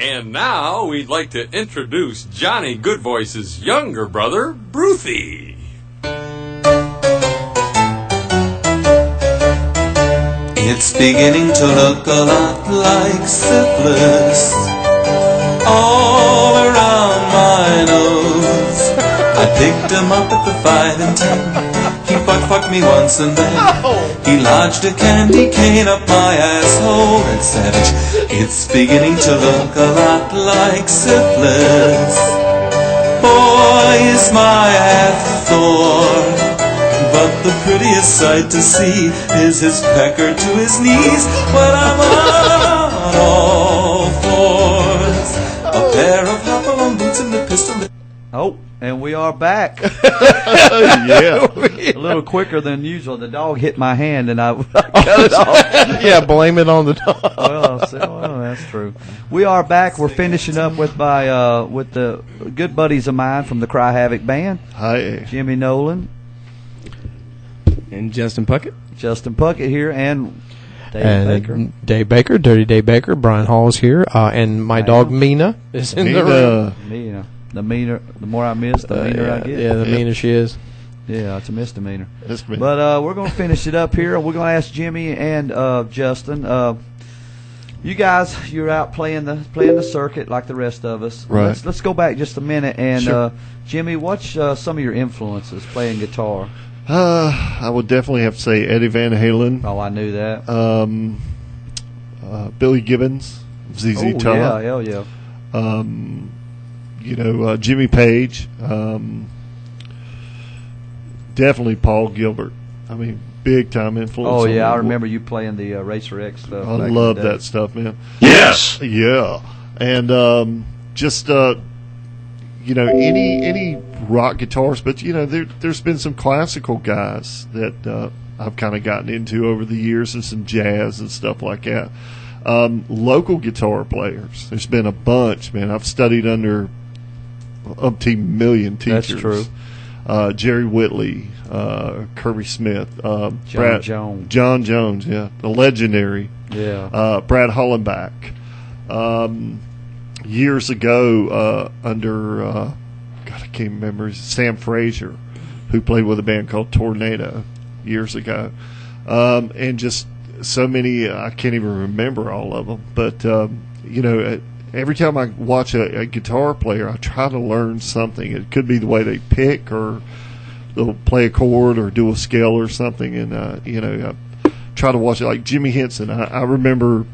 And now we'd like to introduce Johnny Goodvoice's younger brother, Ruthie. It's beginning to look a lot like syphilis all around my nose. I picked him up at the 5 and 10. He fucked me once and then he lodged a candy cane up my asshole and savage. It's beginning to look a lot like syphilis. Boy, is my ass sore, but the prettiest sight to see is his pecker to his knees when I'm on all fours. A pair of hop-along boots and a pistol. Oh, and we are back. Yeah. A little quicker than usual. The dog hit my hand and I cut it off. Yeah, blame it on the dog. Well, that's true. We are back. We're finishing up with the good buddies of mine from the Kry Havok band. Hi. Jimmy Nolen. And Justin Puckett. Justin Puckett here, and Dave Baker. Dave Baker, Dirty Dave Baker. Brian Hall's here, and my dog Mina is in the room. Mina. The more I miss, the meaner I get. Yeah, the meaner she is. Yeah, it's a misdemeanor. But We're going to finish it up here. We're going to ask Jimmy and Justin. You guys, you're out playing the circuit like the rest of us. Right. Let's go back just a minute. And sure. Jimmy, what's some of your influences playing guitar? I would definitely have to say Eddie Van Halen. Oh, I knew that. Billy Gibbons, ZZ Top. Yeah, hell yeah. Jimmy Page. Definitely Paul Gilbert. I mean, big time influence. Oh yeah, on I remember you playing the Racer X stuff. I back love in the day. that stuff, man. Yes! Yeah. And any rock guitars, but there's been some classical guys that I've kind of gotten into over the years, and some jazz and stuff like that. Local guitar players, there's been a bunch, man. I've studied under umpteen million teachers. That's true. Jerry Whitley, Kirby Smith, John Jones. John Jones, yeah, the legendary. Yeah. Brad Hollenbach. Years ago, under God, I can't remember, Sam Frazier, who played with a band called Tornado years ago, and just so many, I can't even remember all of them. But every time I watch a guitar player, I try to learn something. It could be the way they pick, or they'll play a chord, or do a scale or something. And I try to watch it. Like Jimmy Henson, I remember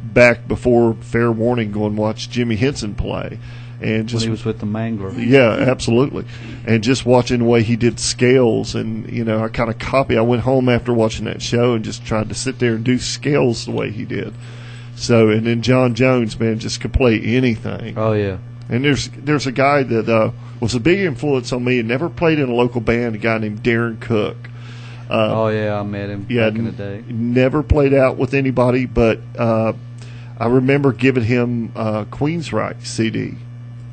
back before Fair Warning, go and watch Jimmy Henson play, and just when he was with the Mangler. Yeah, absolutely. And just watching the way he did scales, and I kind of I went home after watching that show and just tried to sit there and do scales the way he did. So, and then John Jones, man, just could play anything. Oh yeah. And there's a guy that was a big influence on me and never played in a local band, a guy named Darren Cook. Oh yeah, I met him back in the day. Never played out with anybody, but I remember giving him Queensryche CD,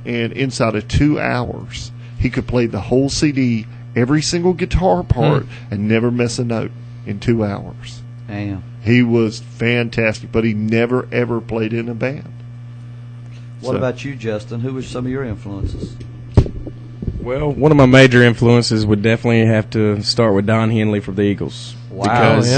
and inside of 2 hours, he could play the whole CD, every single guitar part, and never miss a note in 2 hours. Damn. He was fantastic, but he never, ever played in a band. What about you, Justin? Who were some of your influences? Well, one of my major influences would definitely have to start with Don Henley from the Eagles. Wow. Because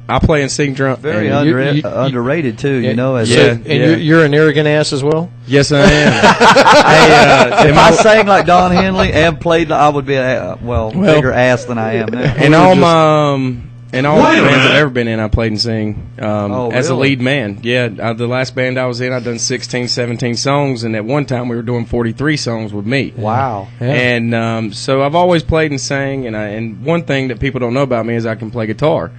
I play and sing drum. Very and underrated, too, You're an arrogant ass as well? Yes, I am. If I sang like Don Henley and played, I would be a bigger ass than I am now. And all the bands I've ever been in, I played and sang as a lead man. Yeah, the last band I was in, I'd done 16, 17 songs, and at one time we were doing 43 songs with me. Wow. Yeah. And so I've always played and sang, and one thing that people don't know about me is I can play guitar.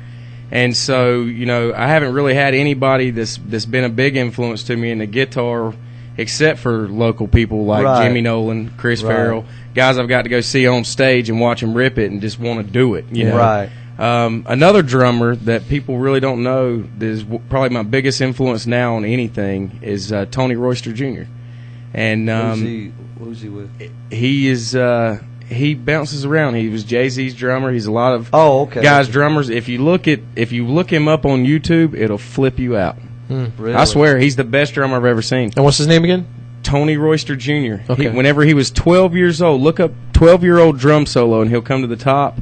And so, I haven't really had anybody that's been a big influence to me in the guitar, except for local people like Jimmy Nolen, Chris Farrell, guys I've got to go see on stage and watch them rip it and just want to do it. Right. Another drummer that people really don't know that is probably my biggest influence now on anything is Tony Royster Jr. And who's he with? He is he bounces around. He was Jay-Z's drummer. He's a lot of guys drummers. If you look him up on YouTube, it'll flip you out. Really? I swear, he's the best drummer I've ever seen. And what's his name again? Tony Royster Jr. Okay. Whenever he was 12 years old, look up 12-year-old drum solo, and he'll come to the top.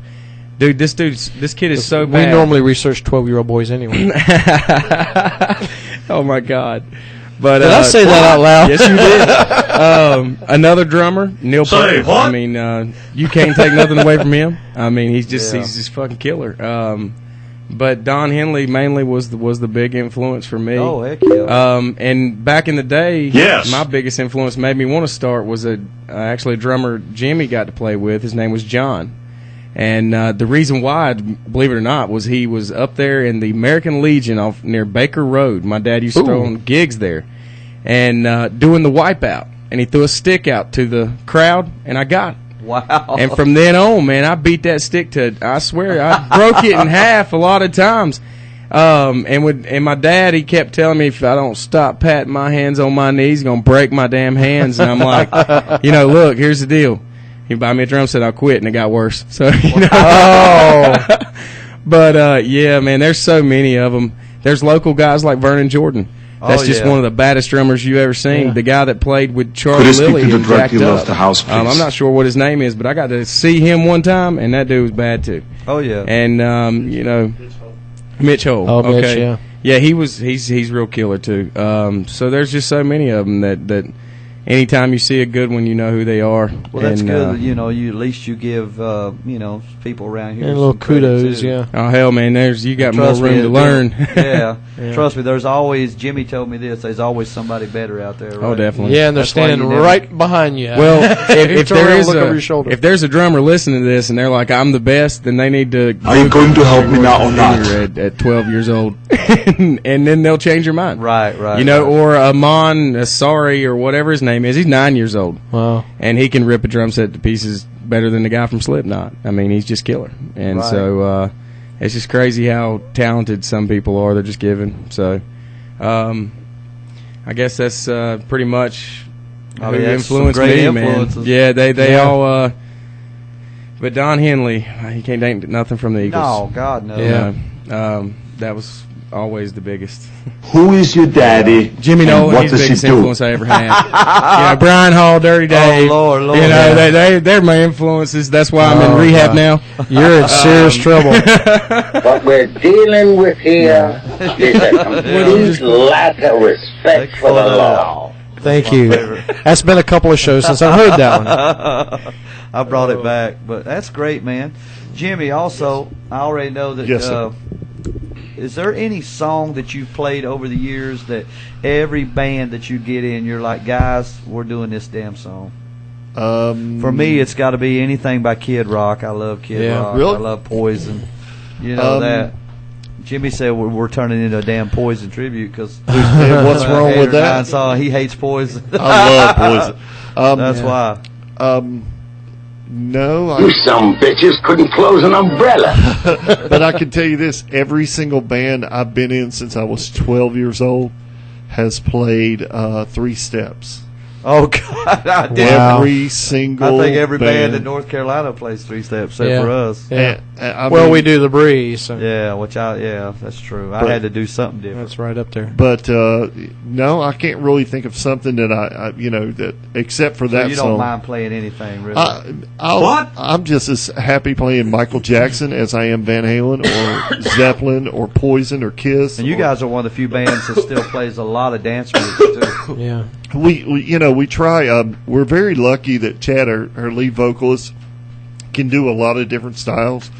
Dude, this kid is so bad. We normally research 12-year-old boys anyway. Oh my God! But did I say that out loud? Yes, you did. Another drummer, Neil Peart. I mean, you can't take nothing away from him. I mean, he's just fucking killer. But Don Henley mainly was the big influence for me. Oh, heck yeah. And back in the day, my biggest influence made me want to start was actually a drummer Jimmy got to play with. His name was John. And the reason why, believe it or not, was he was up there in the American Legion off near Baker Road. My dad used to throw on gigs there. And doing the wipeout. And he threw a stick out to the crowd, and I got it. Wow. And from then on, man, I beat that stick I swear, I broke it in half a lot of times. And my dad, he kept telling me if I don't stop patting my hands on my knees, he's going to break my damn hands. And I'm like, look, here's the deal. He bought me a drum set, I quit, and it got worse. So, But, yeah, man, there's so many of them. There's local guys like Vernon Jordan. That's just one of the baddest drummers you've ever seen. Yeah. The guy that played with Charlie Lilly and jacked up. The house, I'm not sure what his name is, but I got to see him one time, and that dude was bad too. Oh yeah. And Mitch Hole. Oh, okay. Mitch, yeah. Yeah, he's real killer too. So there's just so many of them that anytime you see a good one, you know who they are. Well, that's good. You at least you give people around here a little some credit, kudos. too. Yeah. Oh hell, man, you got more room to learn. Yeah. Trust me. There's always, Jimmy told me this. There's always somebody better out there. Right? Oh, definitely. Yeah, and they're standing right behind you. Well, if there's a drummer listening to this and they're like, I'm the best, then they need to. Are you going to help me now or not? At 12 years old, and then they'll change your mind. Right. Or Amon Asari or whatever his name is. He's 9 years old. Wow. And he can rip a drum set to pieces better than the guy from Slipknot. I mean, he's just killer. And so it's just crazy how talented some people are. They're just given. So I guess that's pretty much who influenced me, man. Yeah, they all. But Don Henley, he can't take nothing from the Eagles. No, God, no. Yeah, that was always the biggest. Who is your daddy? Jimmy Nolen, he's the biggest influence I ever had. Brian Hall, Dirty Dave. Oh, Lord. They're my influences. That's why I'm in rehab now. You're in serious trouble. What we're dealing with here is a complete lack of respect for the law. Thank you. That's been a couple of shows since I heard that one. I brought it back, but that's great, man. Jimmy, also, I already know that. Yes, sir. Is there any song that you've played over the years that every band that you get in, you're like, guys, we're doing this damn song? For me, it's got to be anything by Kid Rock. I love Kid Rock. Really? I love Poison. You know that. Jimmy said we're turning into a damn Poison tribute because what's wrong with that? Song, he hates Poison. I love Poison. That's why. No, You some bitches couldn't close an umbrella. but I can tell you this: every single band I've been in since I was 12 years old has played 3 steps. Oh God! I did. Every single. I think every band in North Carolina plays 3-step, except for us. Yeah. And, we do the breeze. So. Yeah, that's true. I had to do something different. That's right up there. But no, I can't really think of something that I that except for that you song. don't mind playing anything, really? I'm just as happy playing Michael Jackson as I am Van Halen or Zeppelin or Poison or Kiss. And you guys are one of the few bands that still plays a lot of dance music too. Yeah. We try. We're very lucky that Chad, our lead vocalist, can do a lot of different styles.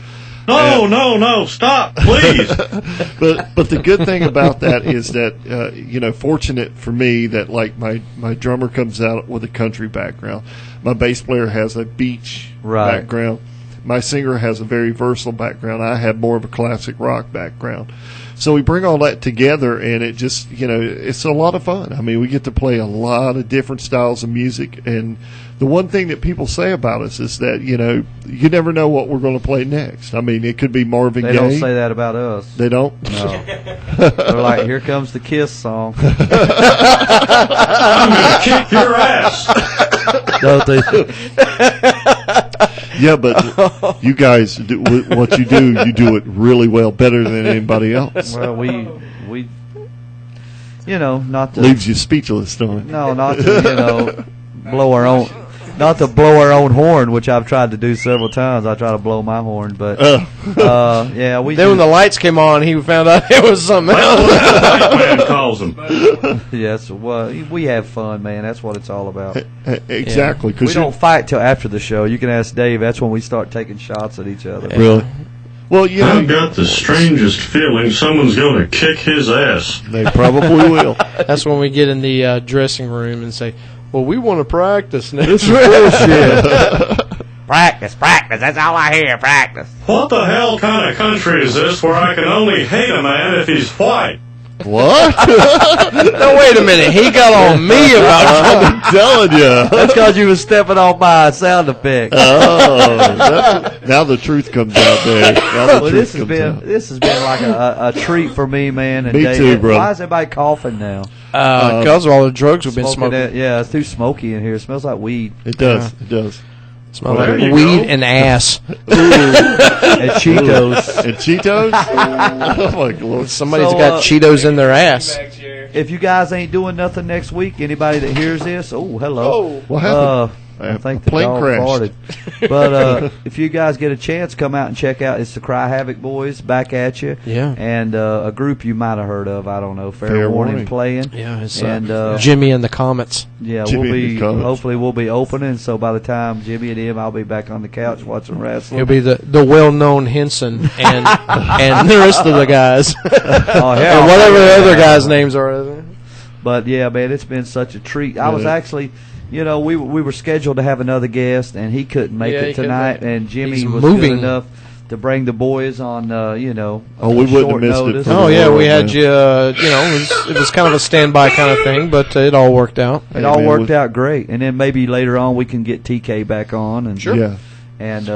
No, stop, please. but the good thing about that is that fortunate for me that like my drummer comes out with a country background, my bass player has a beach background, my singer has a very versatile background. I have more of a classic rock background. So we bring all that together, and it just, it's a lot of fun. I mean, we get to play a lot of different styles of music, and the one thing that people say about us is that, you never know what we're going to play next. I mean, it could be Marvin Gaye. They don't say that about us. They don't? No. They're like, here comes the Kiss song. I'm going to kick your ass. Don't they? Yeah, but you guys, what you do it really well, better than anybody else. Well, not to leaves you speechless, don't it? No, not to blow our own. Not to blow our own horn, which I've tried to do several times. I try to blow my horn, but yeah, we. Then when the lights came on, he found out it was something else. Man calls him. Yes, well, we have fun, man. That's what it's all about. Exactly. We don't fight till after the show. You can ask Dave. That's when we start taking shots at each other. Really? Well, I've got the strangest feeling someone's going to kick his ass. They probably will. That's when we get in the dressing room and say, well, we want to practice now. This is bullshit. Practice. That's all I hear, practice. What the hell kind of country is this where I can only hate a man if he's white? What? No, wait a minute. He got on me about I'm telling you. That's because you were stepping on my sound effect. Now the truth comes out there. This has been like a treat for me, man. And Me Dave. too, brother. Why is everybody coughing now? because of all the drugs we've been smoking. Yeah, it's too smoky in here. It smells like weed. It does. It does. Smells like weed and ass. And Cheetos. And Cheetos? Oh, my Lord. Somebody's got Cheetos in their ass. If you guys ain't doing nothing next week, anybody that hears this, hello. What happened? I think the plane dog crashed. farted. But if you guys get a chance, come out and check out. It's the Kry Havok boys back at you. Yeah. And a group you might have heard of. I don't know. Fair Warning playing. Yeah. It's and Jimmy and the Comets. Yeah, Jimmy hopefully we'll be opening. So by the time Jimmy and him, I'll be back on the couch watching wrestling. He'll be the well-known Henson and the rest of the guys. Oh, hell, or whatever the other guys' names are. But yeah, man, it's been such a treat. I was actually. We were scheduled to have another guest, and he couldn't make it tonight. And Jimmy was good enough to bring the boys on, we wouldn't short have missed notice. it. Oh, yeah, we had you, it was kind of a standby kind of thing, but it all worked out. It all worked out great. And then maybe later on we can get TK back on. And Sure. Yeah. And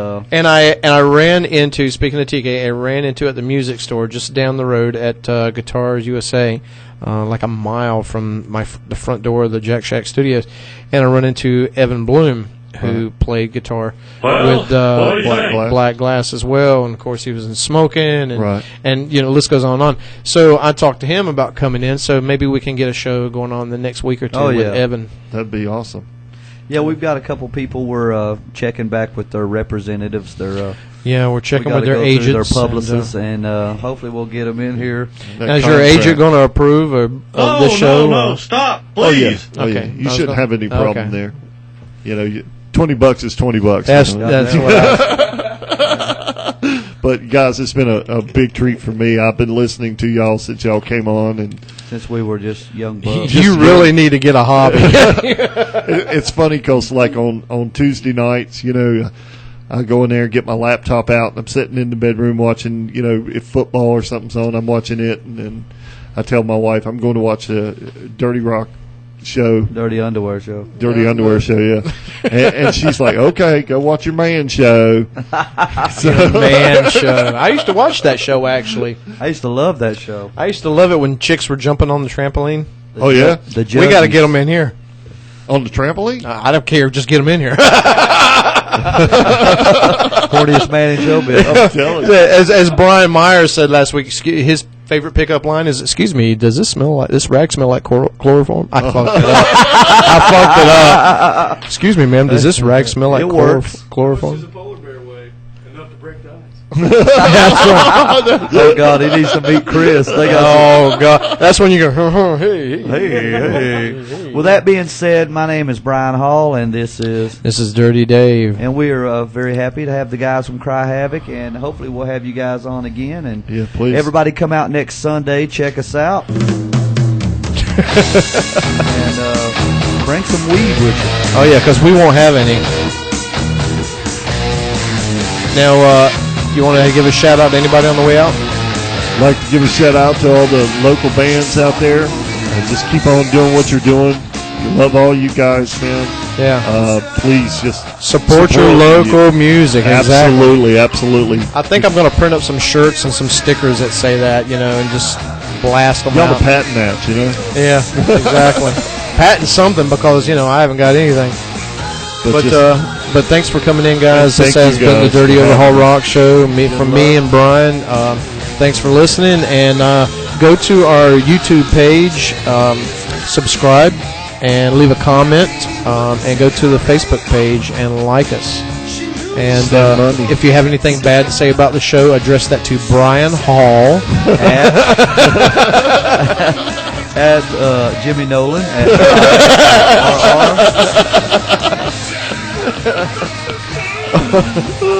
I ran into, speaking of TK, I ran into at the music store just down the road at Guitars USA, like a mile from the front door of the Jack Shack Studios, and I run into Evan Bloom, who played guitar with Black Glass as well, and of course he was in Smoking, and the list goes on and on. So I talked to him about coming in, so maybe we can get a show going on the next week or two with Evan. That'd be awesome. Yeah, we've got a couple people we're checking back with their representatives. We're checking with their agents, agents, their publicists, and hopefully we'll get them in here. Is your agent going to approve of this show? No, stop, please. Okay, you shouldn't have any problem there. $20 is $20. That's what But guys, it's been a big treat for me. I've been listening to y'all since y'all came on, and since we were just young bucks. You really need to get a hobby. It's funny because like on Tuesday nights, I go in there and get my laptop out, and I'm sitting in the bedroom watching, if football or something's on, I'm watching it, and then I tell my wife I'm going to watch a Dirty Rock show. Dirty Underwear show. Dirty Underwear show, yeah. And she's like, okay, go watch your man show. Man show. I used to watch that show, actually. I used to love that show. I used to love it when chicks were jumping on the trampoline. Oh, yeah? We got to get them in here. On the trampoline? I don't care. Just get them in here. Horniest man in showbiz. I'm telling you. As Brian Myers said last week, his favorite pickup line is, "Excuse me, does this rag smell like chloroform?" I fucked it up. Excuse me, ma'am, does this rag smell like chloroform? Oh God, he needs to meet Chris. God, that's when you go. Hey. Well, that being said, my name is Brian Hall, and this is Dirty Dave, and we are very happy to have the guys from Kry Havok, and hopefully we'll have you guys on again. And please, everybody come out next Sunday, check us out, and bring some weed with you. Oh yeah, because we won't have any. Now, you want to give a shout out to anybody on the way out? I'd like to give a shout out to all the local bands out there, and just keep on doing what you're doing. We love all you guys, man. Yeah. Please just support your local music. Absolutely, absolutely. I think I'm going to print up some shirts and some stickers that say that, and just blast them out. You ought to patent that, Yeah, exactly. Patent something because, I haven't got anything. But thanks for coming in, guys. This has been the Dirty Overhaul Rock Show from me and Brian. Thanks for listening, and go to our YouTube page, subscribe, and leave a comment, and go to the Facebook page and like us. And if you have anything bad to say about the show, address that to Brian Hall at Jimmy Nolen at RR.